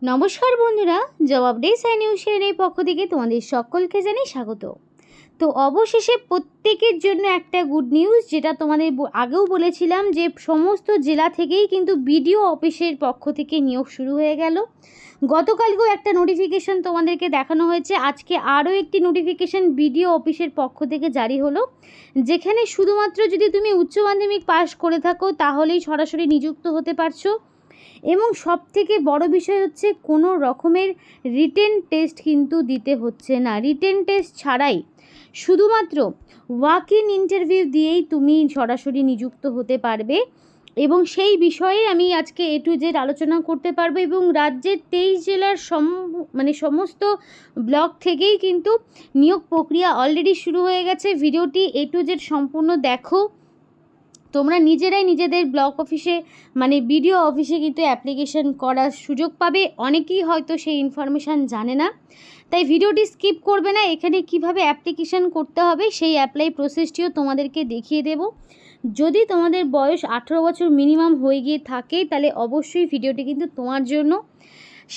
নমস্কার বন্ধুরা, জবাব ডে সাই নিউজের এই পক্ষ থেকে তোমাদের সকলকে জানাই স্বাগত। তো অবশেষে প্রত্যেকের জন্য একটা গুড নিউজ, যেটা তোমাদের আগেও বলেছিলাম যে সমস্ত জেলা থেকেই কিন্তু বিডিও অফিসের পক্ষ থেকে নিয়োগ শুরু হয়ে গেল। গতকালকেও একটা নোটিফিকেশন তোমাদেরকে দেখানো হয়েছে, আজকে আরও একটি নোটিফিকেশন বিডিও অফিসের পক্ষ থেকে জারি হলো, যেখানে শুধুমাত্র যদি তুমি উচ্চ মাধ্যমিক পাশ করে থাকো তাহলেই সরাসরি নিযুক্ত হতে পারছো। এবং সবথেকে বড় বিষয় হচ্ছে কোনো রকমের রিটেন টেস্ট কিন্তু দিতে হচ্ছে না। রিটেন টেস্ট ছাড়াই শুধুমাত্র ওয়াক ইন ইন্টারভিউ দিয়েই তুমি সরাসরি নিযুক্ত হতে পারবে। এবং সেই বিষয়ে আমি আজকে A to Z আলোচনা করতে পারবো। এবং রাজ্যের 23 জেলার সমস্ত ব্লক থেকেই কিন্তু নিয়োগ প্রক্রিয়া অলরেডি শুরু হয়ে গেছে। ভিডিওটি A to Z সম্পূর্ণ দেখো। তোমরা নিজেরাই নিজেদের ব্লক অফিসে বিডিও অফিসে কিন্তু অ্যাপ্লিকেশন করার সুযোগ পাবে। অনেকেই হয়তো সেই ইনফরমেশান জানে না, তাই ভিডিওটি স্কিপ করবে না। এখানে কিভাবে অ্যাপ্লিকেশন করতে হবে সেই অ্যাপ্লাই প্রসেসটিও তোমাদেরকে দেখিয়ে দেব। যদি তোমাদের বয়স 18 বছর মিনিমাম হয়ে গিয়ে থাকে তাহলে অবশ্যই ভিডিওটি কিন্তু তোমার জন্য।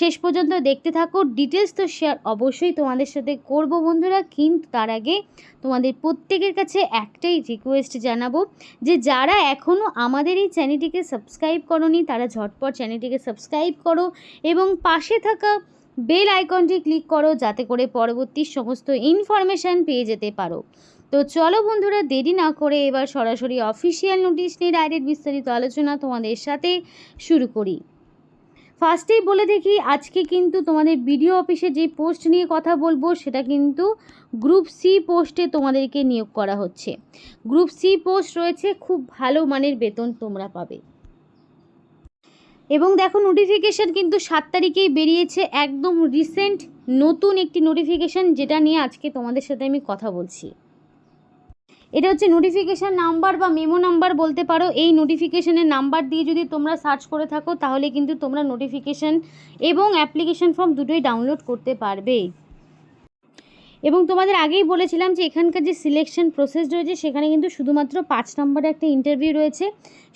শেষ পর্যন্ত দেখতে থাকো। ডিটেলস তো শেয়ার অবশ্যই তোমাদের সাথে করব বন্ধুরা, কিন্তু তার আগে তোমাদের প্রত্যেকের কাছে একটাই রিকোয়েস্ট জানাবো যে যারা এখনও আমাদের এই চ্যানেলটিকে সাবস্ক্রাইব করোনি তারা ঝটপট চ্যানেলটিকে সাবস্ক্রাইব করো এবং পাশে থাকা বেল আইকনটি ক্লিক করো, যাতে করে পরবর্তী সমস্ত ইনফরমেশান পেয়ে যেতে পারো। তো চলো বন্ধুরা, দেরি না করে এবার সরাসরি অফিসিয়াল নোটিশ নিয়ে ডাইরেক্ট বিস্তারিত আলোচনা তোমাদের সাথে শুরু করি। ফার্স্টেই বলে দেখি, আজকে কিন্তু তোমাদের বিডিও অফিসে যে পোস্ট নিয়ে কথা বলবো সেটা কিন্তু গ্রুপ সি পোস্টে তোমাদেরকে নিয়োগ করা হচ্ছে। গ্রুপ সি পোস্ট রয়েছে, খুব ভালো মানের বেতন তোমরা পাবে। এবং দেখো, নোটিফিকেশান কিন্তু 7 তারিখেই বেরিয়েছে, একদম রিসেন্ট নতুন একটি নোটিফিকেশান, যেটা নিয়ে আজকে তোমাদের সাথে আমি কথা বলছি। এটা হচ্ছে নোটিফিকেশান নাম্বার বা মেমো নাম্বার বলতে পারো। এই নোটিফিকেশানের নাম্বার দিয়ে যদি তোমরা সার্চ করে থাকো তাহলে কিন্তু তোমরা নোটিফিকেশান এবং অ্যাপ্লিকেশান ফর্ম দুটোই ডাউনলোড করতে পারবে। এবং তোমাদের আগেই বলেছিলাম যে এখানকার যে সিলেকশন প্রসেস রয়েছে সেখানে কিন্তু শুধুমাত্র 5 নম্বরে একটা ইন্টারভিউ রয়েছে।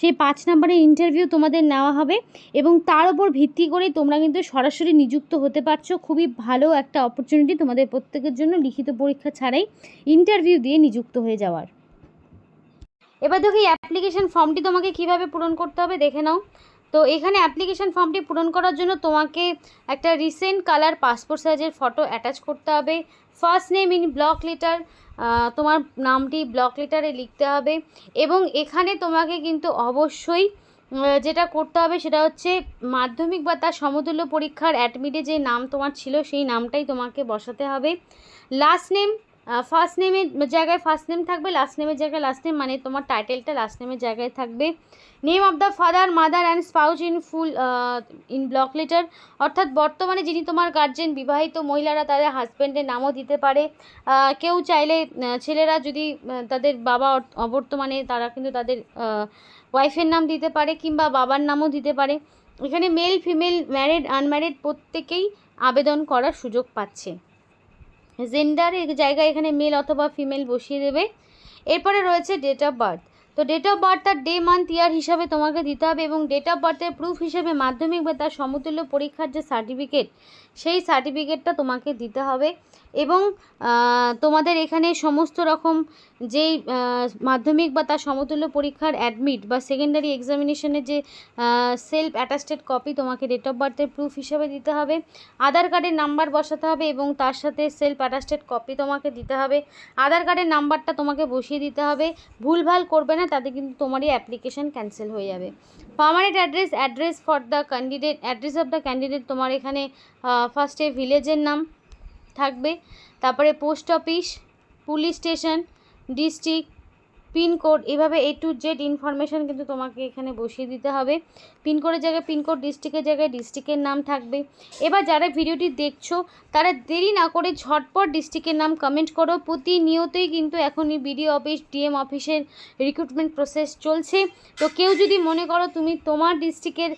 সেই 5 নম্বরের ইন্টারভিউ তোমাদের নেওয়া হবে এবং তার উপর ভিত্তি করে তোমরা কিন্তু সরাসরি নিযুক্ত হতে পারছো। খুবই ভালো একটা অপরচুনিটি তোমাদের প্রত্যেকের জন্য, লিখিত পরীক্ষা ছাড়াই ইন্টারভিউ দিয়ে নিযুক্ত হয়ে যাওয়ার। এবার দেখো, এই অ্যাপ্লিকেশান ফর্মটি তোমাকে কিভাবে পূরণ করতে হবে দেখে নাও। তো এখানে অ্যাপ্লিকেশান ফর্মটি পূরণ করার জন্য তোমাকে একটা রিসেন্ট কালার পাসপোর্ট সাইজের ফটো অ্যাটাচ করতে হবে। First name in block letter, তোমার নামটি ব্লক লেটারে লিখতে হবে। এবং এখানে তোমাকে কিন্তু অবশ্যই যেটা করতে হবে সেটা হচ্ছে মাধ্যমিক বা তার সমতুল্য পরীক্ষার অ্যাডমিটে যে নাম তোমার ছিল সেই নামটাই তোমাকে বসাতে হবে। লাস্ট নেম, ফার্স্ট নেমের জায়গায় ফার্স্ট নেম থাকবে, লাস্ট নেমের জায়গায় লাস্ট নেম, মানে তোমার টাইটেলটা লাস্ট নেমের জায়গায় থাকবে। Name of the father, mother and spouse in full in block letter, অর্থাৎ বর্তমানে যিনি তোমার গার্জেন, বিবাহিত মহিলারা তাদের হাজব্যান্ডের নামও দিতে পারে। কেউ চাইলে ছেলেরা যদি তাদের বাবা অবর্তমানে, তারা কিন্তু তাদের ওয়াইফের নাম দিতে পারে কিংবা বাবার নামও দিতে পারে। এখানে মেল ফিমেল ম্যারিড আনম্যারিড প্রত্যেকেই আবেদন করার সুযোগ পাচ্ছে। জেন্ডারের জায়গায় এখানে মেল অথবা ফিমেল বসিয়ে দেবে। এরপরে রয়েছে ডেট অফ বার্থ। তো ডেট অফ বার্থ তার ডে মান্থ ইয়ার হিসাবে তোমাকে দিতে হবে এবং ডেট অফ বার্থের প্রুফ হিসেবে মাধ্যমিক বা তার সমতুল্য পরীক্ষার যে সার্টিফিকেট সেই সার্টিফিকেটটা তোমাকে দিতে হবে। এবং তোমাদের এখানে সমস্ত রকম যেই মাধ্যমিক বা তার সমতুল্য পরীক্ষার অ্যাডমিট বা সেকেন্ডারি এক্সামিনেশনের যে সেলফ অ্যাটাস্টেড কপি তোমাকে ডেট অফ বার্থের প্রুফ হিসেবে দিতে হবে। আধার কার্ডের নাম্বার বসাতে হবে এবং তার সাথে সেলফ অ্যাটাস্টেড কপি তোমাকে দিতে হবে। আধার কার্ডের নাম্বারটা তোমাকে বসিয়ে দিতে হবে, ভুলভাল করবে না, তাতে কিন্তু তোমারই অ্যাপ্লিকেশান ক্যান্সেল হয়ে যাবে। Permanent address for the candidate, address of the candidate, তোমার এখানে ফার্স্টে ভিলেজের নাম থাকবে, তারপরে post office, police station, district, pincode, এভাবে A to Z ইনফরমেশান কিন্তু তোমাকে এখানে বসিয়ে দিতে হবে। পিনকোডের জায়গায় পিনকোড, ডিস্ট্রিক্টের জায়গায় ডিস্ট্রিক্টের নাম থাকবে। এবার যারা ভিডিওটি দেখছো তারা দেরি না করে ঝটপট ডিস্ট্রিক্টের নাম কমেন্ট করো। প্রতিনিয়তই কিন্তু এখনই বিডিও অফিস, ডিএম অফিসের রিক্রুটমেন্ট প্রসেস চলছে। তো কেউ যদি মনে করো তুমি তোমার ডিস্ট্রিক্টের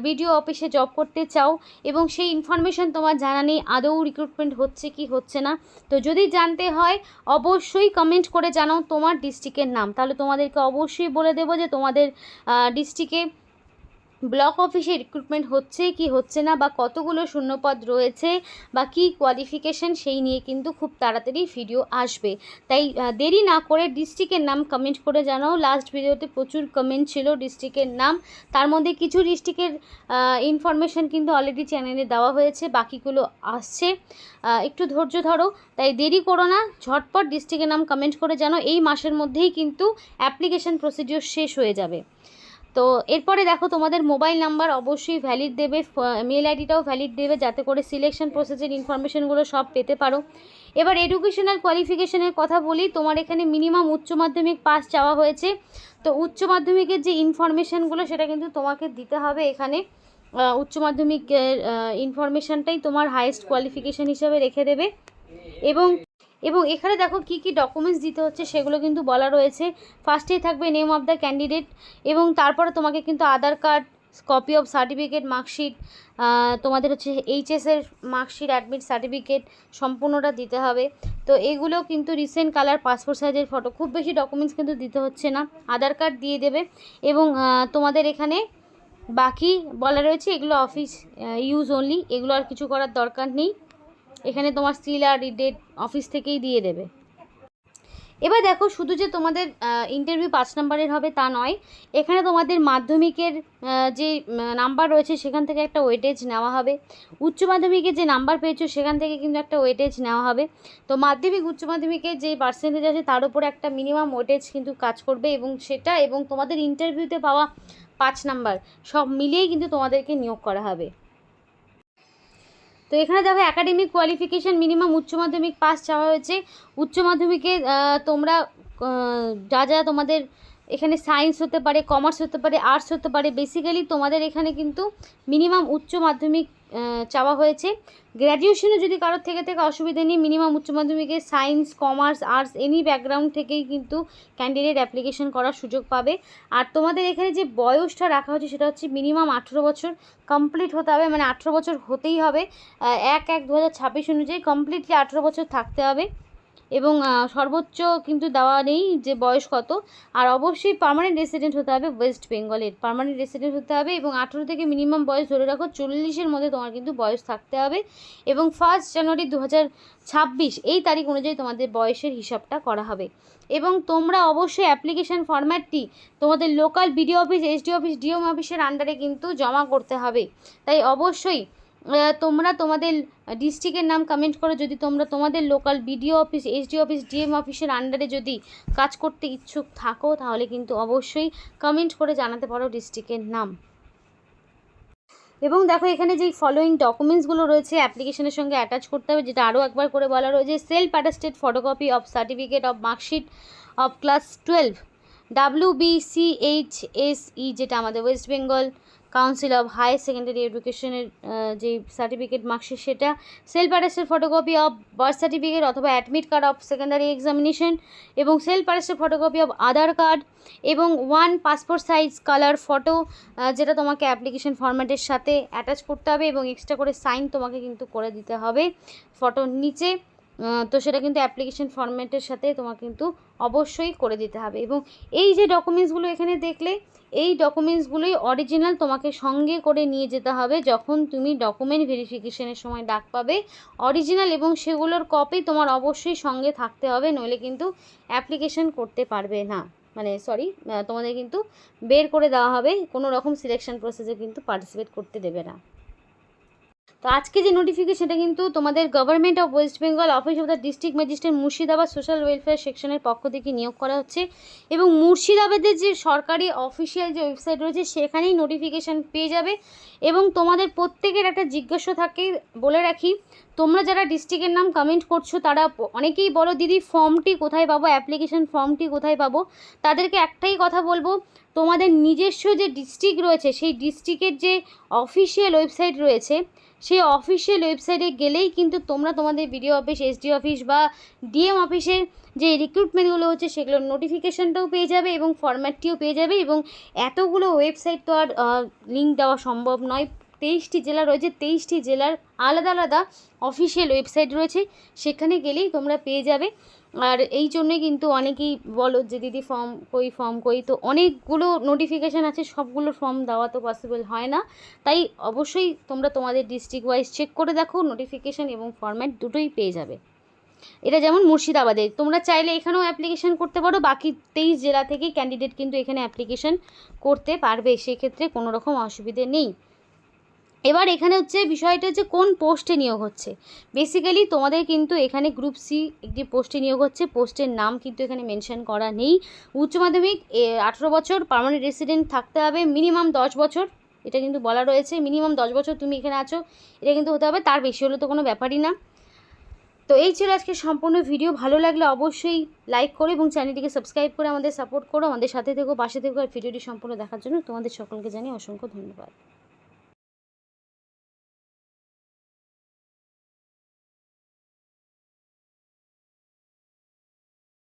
বিডিও অফিসে জব করতে চাও এবং সেই ইনফরমেশান তোমার জানা নেই আদৌ রিক্রুটমেন্ট হচ্ছে কি হচ্ছে না, তো যদি জানতে হয় অবশ্যই কমেন্ট করে জানাও তোমার ডিস্ট্রিক্টের নাম, তাহলে তোমাদেরকে অবশ্যই বলে দেবো যে তোমাদের ডিস্ট্রিক্টে ব্লক অফিসে রিক্রুটমেন্ট হচ্ছে কি হচ্ছে না, বা কতগুলো শূন্যপদ রয়েছে, বা কী কোয়ালিফিকেশান, সেই নিয়ে কিন্তু খুব তাড়াতাড়ি ভিডিও আসবে। তাই দেরি না করে ডিস্ট্রিক্টের নাম কমেন্ট করে জানাও। লাস্ট ভিডিওতে প্রচুর কমেন্ট ছিল ডিস্ট্রিক্টের নাম, তার মধ্যে কিছু ডিস্ট্রিক্টের ইনফরমেশান কিন্তু অলরেডি চ্যানেলে দেওয়া হয়েছে, বাকিগুলো আসছে। একটু ধৈর্য ধরো, তাই দেরি করো না, ঝটপট ডিস্ট্রিক্টের নাম কমেন্ট করে জানো। এই মাসের মধ্যেই কিন্তু অ্যাপ্লিকেশান প্রসিডিওর শেষ হয়ে যাবে। তো এরপরে দেখো, তোমাদের মোবাইল নাম্বার অবশ্যই ভ্যালিড দেবে, মেল আইডিটাও ভ্যালিড দেবে, যাতে করে সিলেকশন প্রসেসের ইনফরমেশনগুলো সব পেতে পারো। এবার এডুকেশনাল কোয়ালিফিকেশনের কথা বলি। তোমার এখানে মিনিমাম উচ্চ মাধ্যমিক পাস চাওয়া হয়েছে। তো উচ্চ মাধ্যমিকের যে ইনফরমেশনগুলো সেটা কিন্তু তোমাকে দিতে হবে এখানে। উচ্চ মাধ্যমিকের ইনফরমেশানটাই তোমার হাইয়েস্ট কোয়ালিফিকেশান হিসাবে রেখে দেবে। এবং এখানে দেখো কি কি ডকুমেন্টস দিতে হচ্ছে সেগুলো কিন্তু বলা রয়েছে। ফার্স্টেই থাকবে নেম অফ দ্য ক্যান্ডিডেট, এবং তারপরে তোমাকে কিন্তু Aadhaar card, copy of certificate, marksheet, তোমাদের হচ্ছে এইচএসের মার্কশিট, অ্যাডমিট সার্টিফিকেট সম্পূর্ণটা দিতে হবে। তো এগুলো কিন্তু রিসেন্ট কালার পাসপোর্ট সাইজের ফটো, খুব বেশি ডকুমেন্টস কিন্তু দিতে হচ্ছে না, আধার কার্ড দিয়ে দেবে। এবং তোমাদের এখানে বাকি বলা রয়েছে এগুলো অফিস ইউজ অনলি, এগুলো আর কিছু করার দরকার নেই। এখানে তোমার সিল আর ডেট অফিস থেকেই দিয়ে দেবে। এবার দেখো, শুধু যে তোমাদের ইন্টারভিউ 5 নম্বরের হবে তা নয়, এখানে তোমাদের মাধ্যমিকের যে নাম্বার রয়েছে সেখান থেকে একটা ওয়েটেজ নেওয়া হবে। উচ্চ মাধ্যমিকের যে নাম্বার পেয়েছো সেখান থেকে কিন্তু একটা ওয়েটেজ নেওয়া হবে। তো মাধ্যমিক উচ্চ মাধ্যমিকের যে পার্সেন্টেজ আছে তার উপরে একটা মিনিমাম ওয়েটেজ কিন্তু কাজ করবে, এবং সেটা এবং তোমাদের ইন্টারভিউতে পাওয়া 5 নাম্বার সব মিলিয়েই কিন্তু তোমাদেরকে নিয়োগ করা হবে। তো এখানে দেখো, একাডেমিক কোয়ালিফিকেশান মিনিমাম উচ্চ মাধ্যমিক পাস চাওয়া হয়েছে। উচ্চ মাধ্যমিকে তোমরা যা যা তোমাদের এখানে সায়েন্স হতে পারে, কমার্স হতে পারে, আর্টস হতে পারে, বেসিক্যালি তোমাদের এখানে কিন্তু মিনিমাম উচ্চ মাধ্যমিক চাওয়া হয়েছে। গ্র্যাজুয়েশনে যদি কারোর থেকে অসুবিধা নেই, মিনিমাম উচ্চ মাধ্যমিকে science, commerce, arts any background থেকেই কিন্তু ক্যান্ডিডেট অ্যাপ্লিকেশন করার সুযোগ পাবে। আর তোমাদের এখানে যে বয়সটা রাখা হচ্ছে সেটা হচ্ছে মিনিমাম 18 বছর কমপ্লিট হতে হবে, মানে 18 বছর হতেই হবে। 1/1/2026 অনুযায়ী কমপ্লিটলি 18 বছর থাকতে হবে, এবং সর্বোচ্চ কিন্তু দেওয়া নেই যে বয়স কত। আর অবশ্যই পার্মানেন্ট রেসিডেন্ট হতে হবে, ওয়েস্ট বেঙ্গলের পার্মানেন্ট রেসিডেন্ট হতে হবে, এবং 18 থেকে মিনিমাম বয়স ধরে রাখো 40-এর মধ্যে তোমার কিন্তু বয়স থাকতে হবে। এবং 1 জানুয়ারি 2026 এই তারিখ অনুযায়ী তোমাদের বয়সের হিসাবটা করা হবে। এবং তোমরা অবশ্যই অ্যাপ্লিকেশান ফরম্যাটটি তোমাদের local BDO office, SD office, DM অফিসের আন্ডারে কিন্তু জমা করতে হবে। তাই অবশ্যই তোমরা তোমাদের ডিস্ট্রিক্টের নাম কমেন্ট করো। যদি তোমরা তোমাদের local BDO office, SD office, DM অফিসের আন্ডারে যদি কাজ করতে ইচ্ছুক থাকো, তাহলে কিন্তু অবশ্যই কমেন্ট করে জানাতে পারো ডিস্ট্রিক্টের নাম। এবং দেখো, এখানে যেই ফলোয়িং ডকুমেন্টসগুলো রয়েছে অ্যাপ্লিকেশনের সঙ্গে অ্যাটাচ করতে হবে, যেটা আরও একবার করে বলা রয়েছে। Self attested photocopy of certificate of marksheet of class 12 WBCHSE, যেটা আমাদের West Bengal council of higher secondary এডুকেশনের যে সার্টিফিকেট মার্কশিট, সেটা self attested photocopy of birth certificate অথবা admit card of secondary examination, এবং self attested photocopy of Aadhaar card, এবং 1 passport size colour photo, যেটা তোমাকে অ্যাপ্লিকেশন ফরম্যাটের সাথে অ্যাটাচ করতে হবে, এবং এক্সট্রা করে সাইন তোমাকে কিন্তু করে দিতে হবে ফটোর নিচে। তো সেটা কিন্তু অ্যাপ্লিকেশন ফরম্যাটের সাথে তোমাকে কিন্তু অবশ্যই করে দিতে হবে। এবং এই যে ডকুমেন্টসগুলো এখানে দেখলে, এই ডকুমেন্টসগুলোই অরিজিনাল তোমাকে সঙ্গে করে নিয়ে যেতে হবে যখন তুমি ডকুমেন্ট ভেরিফিকেশনের সময় ডাক পাবে, অরিজিনাল, এবং সেগুলোর কপি তোমার অবশ্যই সঙ্গে থাকতে হবে, নইলে কিন্তু অ্যাপ্লিকেশন করতে পারবে না, মানে তোমাদের কিন্তু বের করে দেওয়া হবে, কোনো রকম সিলেকশন প্রসেসে কিন্তু পার্টিসিপেট করতে দেবে না। তো আজকে যে নোটিফিকেশনটা কিন্তু তোমাদের government of West Bengal office of the district magistrate Murshidabad social welfare সেকশনের পক্ষ থেকে নিয়োগ করা হচ্ছে। এবং মুর্শিদাবাদের যে সরকারি অফিসিয়াল যে ওয়েবসাইট রয়েছে সেখানেই নোটিফিকেশান পেয়ে যাবে। এবং তোমাদের প্রত্যেকের একটা জিজ্ঞাসা থাকে, বলে রাখি, তোমরা যারা ডিস্ট্রিক্টের নাম কমেন্ট করছো তারা অনেকেই বলো দিদি ফর্মটি কোথায় পাবো, অ্যাপ্লিকেশন ফর্মটি কোথায় পাবো। তাদেরকে একটাই কথা বলবো, তোমাদের নিজস্ব যে ডিস্ট্রিক্ট রয়েছে সেই ডিস্ট্রিক্টের যে অফিসিয়াল ওয়েবসাইট রয়েছে সেই অফিসিয়াল ওয়েবসাইটে গেলেই কিন্তু তোমরা তোমাদের বিডিও অফিস, এসডি অফিস বা ডিএম অফিসের যে রিক্রুটমেন্টগুলো হচ্ছে সেগুলোর নোটিফিকেশানটাও পেয়ে যাবে এবং ফরম্যাটটিও পেয়ে যাবে। এবং এতগুলো ওয়েবসাইট তো আর লিঙ্ক দেওয়া সম্ভব নয়, 23টি জেলা রয়েছে, 23টি জেলার আলাদা আলাদা অফিসিয়াল ওয়েবসাইট রয়েছে, সেখানে গেলেই তোমরা পেয়ে যাবে। আর এই জন্যই কিন্তু অনেকেই বলো যে দিদি ফর্ম কই, তো অনেকগুলো নোটিফিকেশান আছে, সবগুলো ফর্ম দেওয়া তো পসিবল হয় না, তাই অবশ্যই তোমরা তোমাদের ডিস্ট্রিক্ট ওয়াইজ চেক করে দেখো, নোটিফিকেশান এবং ফরম্যাট দুটোই পেয়ে যাবে। এটা যেমন মুর্শিদাবাদে, তোমরা চাইলে এখানেও অ্যাপ্লিকেশান করতে পারো, বাকি 23 জেলা থেকেই ক্যান্ডিডেট কিন্তু এখানে অ্যাপ্লিকেশান করতে পারবে, সেক্ষেত্রে কোনো রকম অসুবিধে নেই। এবার এখানে হচ্ছে বিষয়টা হচ্ছে কোন পোস্টে নিয়োগ হচ্ছে। বেসিক্যালি তোমাদের কিন্তু এখানে গ্রুপ সি একটি পোস্টে নিয়োগ হচ্ছে, পোস্টের নাম কিন্তু এখানে মেনশন করা নেই। উচ্চ মাধ্যমিক 18 বছর, পার্মানেন্ট রেসিডেন্ট থাকতে হবে, মিনিমাম 10 বছর, এটা কিন্তু বলা রয়েছে, মিনিমাম 10 বছর তুমি এখানে আছো, এটা কিন্তু হতে হবে, তার বেশি হলে তো কোনো ব্যাপারই না। তো এই ছিল আজকে সম্পূর্ণ ভিডিও। ভালো লাগলে অবশ্যই লাইক করো এবং চ্যানেলটিকে সাবস্ক্রাইব করে আমাদের সাপোর্ট করো, আমাদের সাথে থেকো, পাশে থেকো। আর ভিডিওটি সম্পূর্ণ দেখার জন্য তোমাদের সকলকে জানিয়ে অসংখ্য ধন্যবাদ।